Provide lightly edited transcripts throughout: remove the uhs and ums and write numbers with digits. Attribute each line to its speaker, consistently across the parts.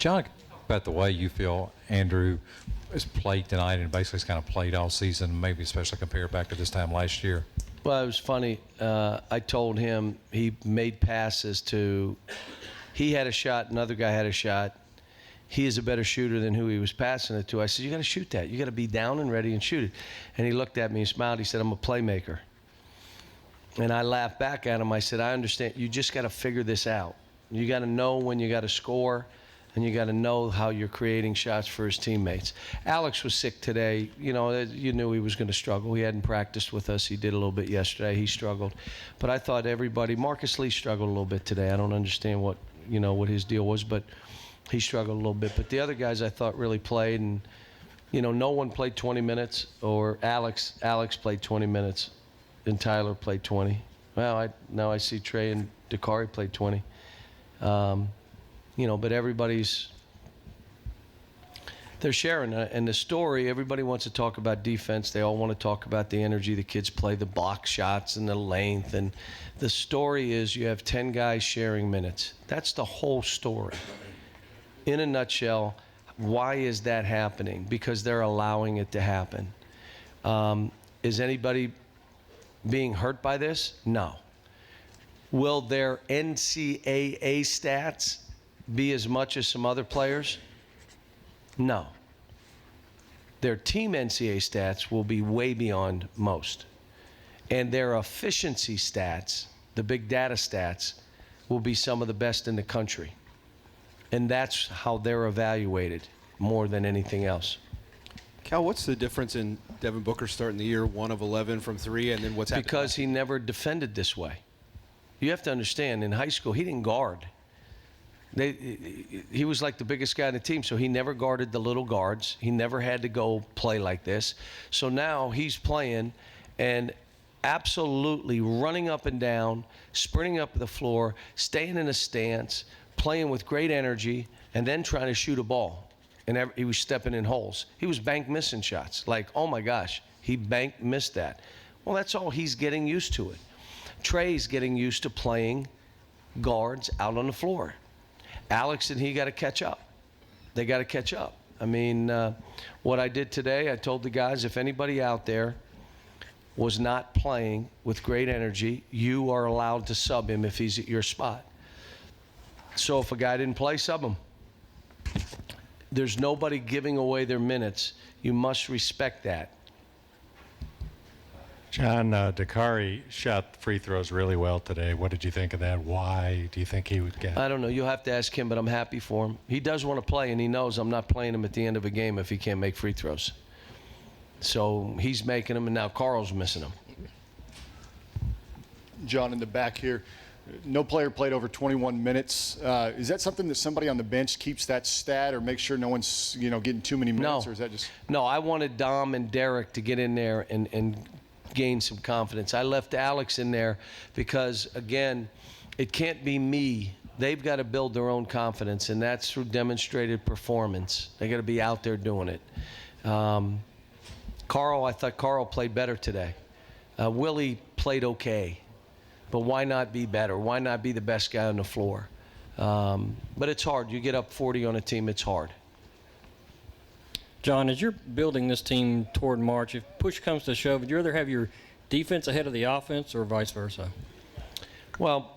Speaker 1: John, about the way you feel Andrew has played tonight and basically has kind of played all season, maybe especially compared back to this time last year.
Speaker 2: Well, it was funny. I told him he made passes to – he had a shot, another guy had a shot. He is a better shooter than who he was passing it to. I said, you got to shoot that. You got to be down and ready and shoot it. And he looked at me and smiled. He said, I'm a playmaker. And I laughed back at him. I said, I understand. You just got to figure this out. You got to know when you got to score, and you got to know how you're creating shots for his teammates. Alex was sick today. You know, you knew he was going to struggle. He hadn't practiced with us. He did a little bit yesterday. He struggled. But I thought everybody – Marcus Lee struggled a little bit today. I don't understand what his deal was, but he struggled a little bit. But the other guys I thought really played, and, no one played 20 minutes, or Alex played 20 minutes, and Tyler played 20. Well, now I see Trey and Dakari played 20. But they're sharing. And the story, everybody wants to talk about defense. They all want to talk about the energy the kids play, the block shots and the length. And the story is you have 10 guys sharing minutes. That's the whole story. In a nutshell, why is that happening? Because they're allowing it to happen. Is anybody being hurt by this? No. Will their NCAA stats be as much as some other players? No. Their team NCAA stats will be way beyond most. And their efficiency stats, the big data stats, will be some of the best in the country. And that's how they're evaluated more than anything else.
Speaker 3: Cal, what's the difference in Devin Booker starting the year 1 of 11 from 3, and then what's happening?
Speaker 2: Because he never defended this way. You have to understand, in high school, he didn't guard. He was like the biggest guy on the team, so he never guarded the little guards. He never had to go play like this. So now he's playing and absolutely running up and down, sprinting up the floor, staying in a stance, playing with great energy, and then trying to shoot a ball. And he was stepping in holes. He was bank missing shots. Like, oh my gosh, he bank missed that. Well, that's all. He's getting used to it. Trey's getting used to playing guards out on the floor. Alex and he got to catch up. They got to catch up. I mean, what I did today, I told the guys, if anybody out there was not playing with great energy, you are allowed to sub him if he's at your spot. So if a guy didn't play, sub him. There's nobody giving away their minutes. You must respect that.
Speaker 1: John, Dakari shot free throws really well today. What did you think of that? Why do you think he would get?
Speaker 2: I don't know. You'll have to ask him, but I'm happy for him. He does want to play, and he knows I'm not playing him at the end of a game if he can't make free throws. So he's making them, and now Carl's missing them.
Speaker 4: John, in the back here, no player played over 21 minutes. Is that something that somebody on the bench keeps that stat or makes sure no one's getting too many minutes?
Speaker 2: No.
Speaker 4: Or is that just...
Speaker 2: No, I wanted Dom and Derek to get in there and gain some confidence. I left Alex in there because, again, it can't be me. They've got to build their own confidence, and that's through demonstrated performance. They got to be out there doing it. Carl, I thought Carl played better today. Willie played okay. But why not be better? Why not be the best guy on the floor? But it's hard. You get up 40 on a team, it's hard.
Speaker 5: John, as you're building this team toward March, if push comes to shove, would you rather have your defense ahead of the offense or vice versa?
Speaker 2: Well,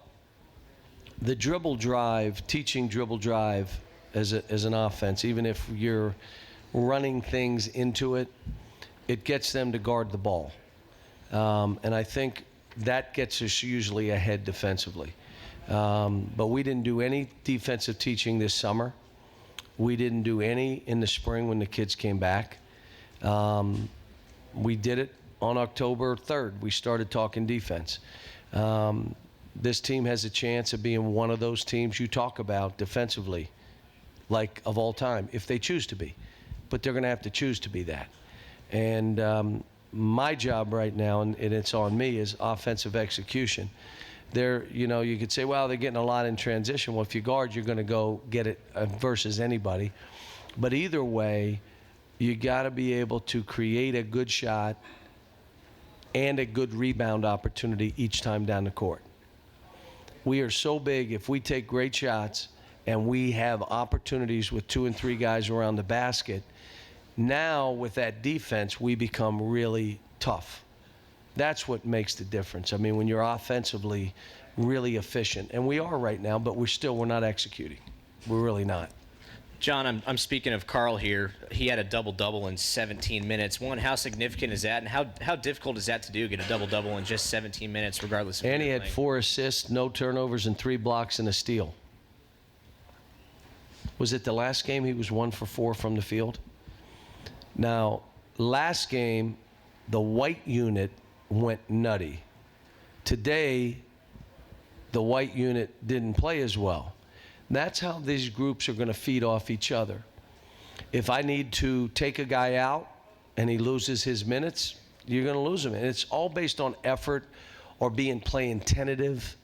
Speaker 2: the dribble drive, teaching dribble drive as an offense, even if you're running things into it, it gets them to guard the ball. And I think that gets us usually ahead defensively. But we didn't do any defensive teaching this summer. We didn't do any in the spring when the kids came back. We did it on October 3rd. We started talking defense. This team has a chance of being one of those teams you talk about defensively, like of all time, if they choose to be. But they're going to have to choose to be that. And my job right now, and it's on me, is offensive execution. You could say, well, they're getting a lot in transition. Well, if you guard, you're going to go get it versus anybody. But either way, you got to be able to create a good shot and a good rebound opportunity each time down the court. We are so big, if we take great shots and we have opportunities with 2 and 3 guys around the basket, now with that defense, we become really tough. That's what makes the difference. I mean, when you're offensively really efficient, and we are right now, but we're not executing. We're really not.
Speaker 6: John, I'm speaking of Carl here. He had a double-double in 17 minutes. One, how significant is that, and how difficult is that to do, get a double-double in just 17 minutes, regardless of
Speaker 2: And he
Speaker 6: who you're
Speaker 2: had
Speaker 6: playing?
Speaker 2: 4 assists, no turnovers, and 3 blocks and a steal. Was it the last game he was 1 for 4 from the field? Now, last game, the white unit went nutty. Today, the white unit didn't play as well. That's how these groups are going to feed off each other. If I need to take a guy out and he loses his minutes, you're going to lose him. And it's all based on effort or playing tentative.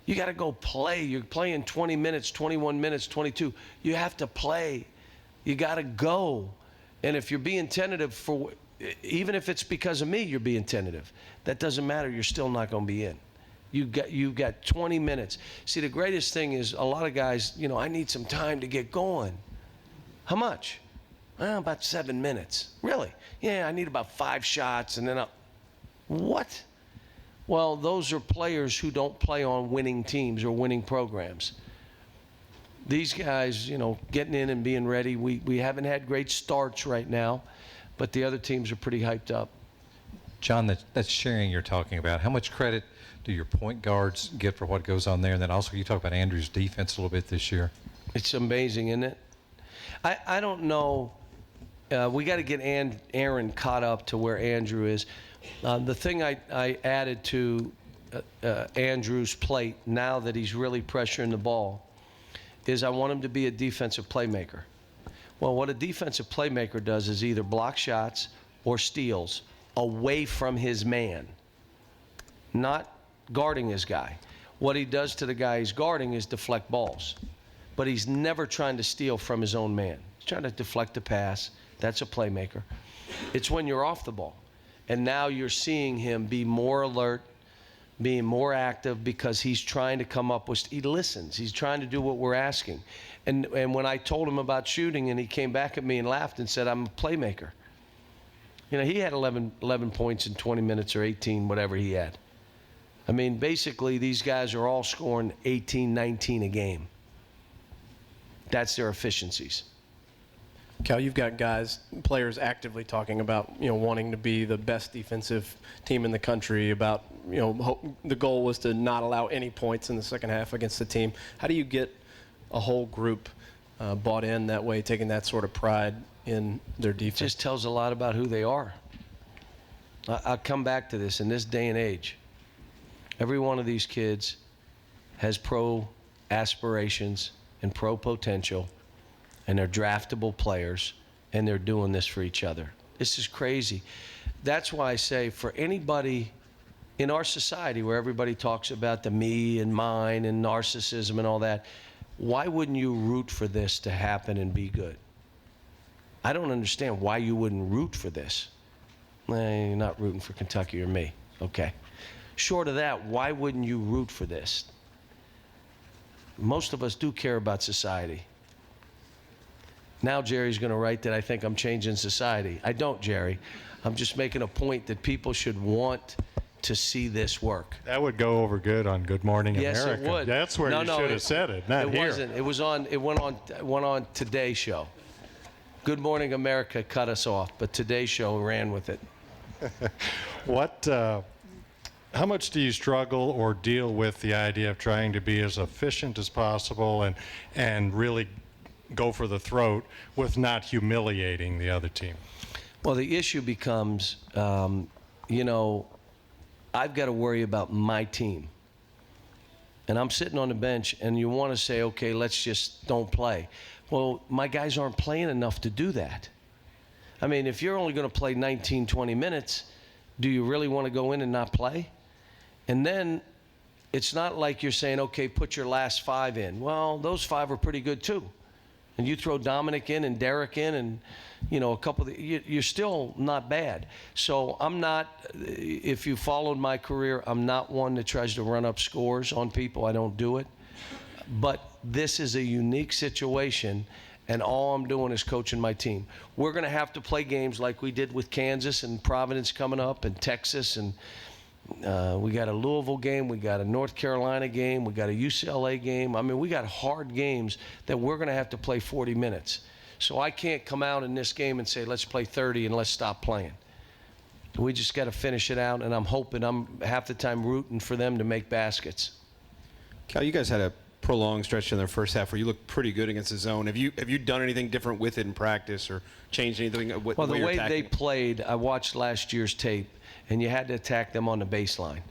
Speaker 2: You got to go play. You're playing 20 minutes, 21 minutes, 22. You have to play. You got to go. And if you're being tentative even if it's because of me, you're being tentative. That doesn't matter. You're still not going to be in. You've got 20 minutes. See, the greatest thing is a lot of guys, I need some time to get going. How much? About 7 minutes. Really? Yeah, I need about 5 shots and then What? Well, those are players who don't play on winning teams or winning programs. These guys, getting in and being ready, we haven't had great starts right now, but the other teams are pretty hyped up.
Speaker 1: John, that sharing you're talking about, how much credit do your point guards get for what goes on there? And then also you talk about Andrew's defense a little bit this year.
Speaker 2: It's amazing, isn't it? I don't know. We got to get Aaron caught up to where Andrew is. The thing I added to Andrew's plate now that he's really pressuring the ball is I want him to be a defensive playmaker. Well, what a defensive playmaker does is either block shots or steals away from his man, not guarding his guy. What he does to the guy he's guarding is deflect balls. But he's never trying to steal from his own man. He's trying to deflect a pass. That's a playmaker. It's when you're off the ball. And now you're seeing him be more alert, being more active because he's trying to come up with, he listens. He's trying to do what we're asking. And when I told him about shooting and he came back at me and laughed and said, I'm a playmaker. He had 11 points in 20 minutes or 18, whatever he had. I mean, basically, these guys are all scoring 18, 19 a game. That's their efficiencies.
Speaker 7: Cal, you've got players actively talking about, wanting to be the best defensive team in the country, about, the goal was to not allow any points in the second half against the team. How do you get a whole group bought in that way, taking that sort of pride in their defense?
Speaker 2: It just tells a lot about who they are. I'll come back to this. In this day and age, every one of these kids has pro aspirations and pro potential, and they're draftable players, and they're doing this for each other. This is crazy. That's why I say for anybody in our society where everybody talks about the me and mine and narcissism and all that, why wouldn't you root for this to happen and be good? I don't understand why you wouldn't root for this. You're not rooting for Kentucky or me. Okay. Short of that, why wouldn't you root for this? Most of us do care about society. Now Jerry's going to write that I think I'm changing society. I don't, Jerry. I'm just making a point that people should want to see this work.
Speaker 8: That would go over good on Good Morning
Speaker 2: Yes,
Speaker 8: America.
Speaker 2: it would.
Speaker 8: That's where you should have said it, not here.
Speaker 2: It wasn't. It was on. It went on Today Show. Good Morning America cut us off, but Today Show ran with it.
Speaker 8: How much do you struggle or deal with the idea of trying to be as efficient as possible and really go for the throat with not humiliating the other team?
Speaker 2: Well, the issue becomes, I've got to worry about my team. And I'm sitting on the bench, and you want to say, okay, let's just don't play. Well, my guys aren't playing enough to do that. I mean, if you're only going to play 19, 20 minutes, do you really want to go in and not play? And then it's not like you're saying, okay, put your last 5 in. Well, those 5 are pretty good too. And you throw Dominic in and Derek in and, a couple of you're still not bad. So I'm not, if you followed my career, I'm not one that tries to run up scores on people. I don't do it. But this is a unique situation, and all I'm doing is coaching my team. We're going to have to play games like we did with Kansas and Providence coming up, and Texas, and we got a Louisville game, we got a North Carolina game, we got a UCLA game. I mean, we got hard games that we're going to have to play 40 minutes. So I can't come out in this game and say, let's play 30 and let's stop playing. We just got to finish it out, and I'm hoping, I'm half the time rooting for them to make baskets.
Speaker 3: Cal, you guys had a prolonged stretch in their first half where you looked pretty good against the zone. Have you done anything different with it in practice or changed anything?
Speaker 2: Well, the way they played, I watched last year's tape, and you had to attack them on the baseline,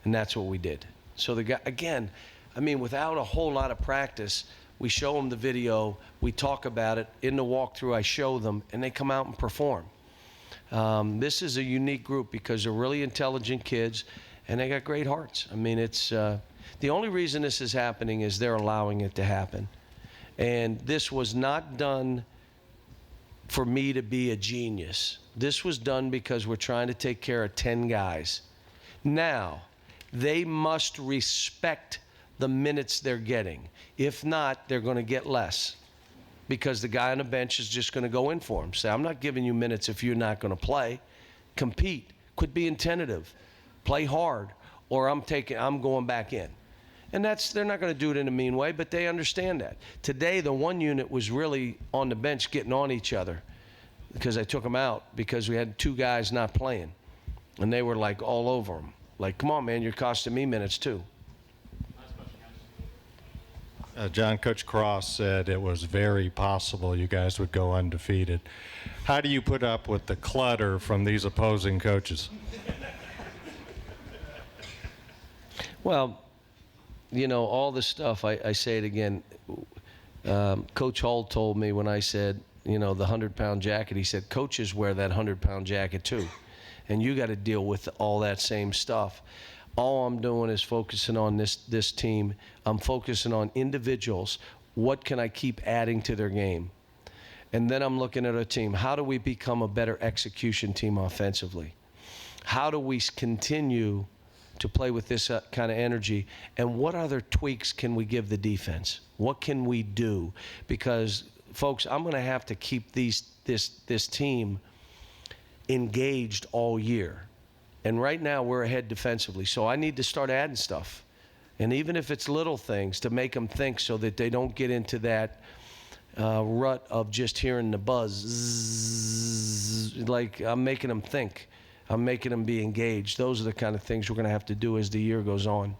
Speaker 2: and that's what we did. So the guy, again, I mean, without a whole lot of practice, we show them the video, we talk about it in the walkthrough. I show them, and they come out and perform. This is a unique group because they're really intelligent kids, and they got great hearts. I mean, it's the only reason this is happening is they're allowing it to happen. And this was not done for me to be a genius. This was done because we're trying to take care of 10 guys. Now, they must respect the minutes they're getting. If not, they're going to get less because the guy on the bench is just going to go in for them. Say, I'm not giving you minutes if you're not going to play. Compete. Quit being tentative. Play hard, or I'm going back in. And they're not going to do it in a mean way, but they understand that. Today, the one unit was really on the bench getting on each other because I took them out because we had 2 guys not playing. And they were like all over them. Like, come on, man, you're costing me minutes too.
Speaker 8: John, Coach Cross said it was very possible you guys would go undefeated. How do you put up with the clutter from these opposing coaches?
Speaker 2: Well, you know, all this stuff, I say it again. Coach Hall told me when I said, you know, the 100-pound jacket, he said, coaches wear that 100-pound jacket too. And you got to deal with all that same stuff. All I'm doing is focusing on this team. I'm focusing on individuals. What can I keep adding to their game? And then I'm looking at our team. How do we become a better execution team offensively? How do we continue to play with this kind of energy? And what other tweaks can we give the defense? What can we do? Because, folks, I'm going to have to keep this team engaged all year. And right now we're ahead defensively. So I need to start adding stuff. And even if it's little things, to make them think so that they don't get into that rut of just hearing the buzz. Zzz, like, I'm making them think. I'm making them be engaged. Those are the kind of things we're going to have to do as the year goes on.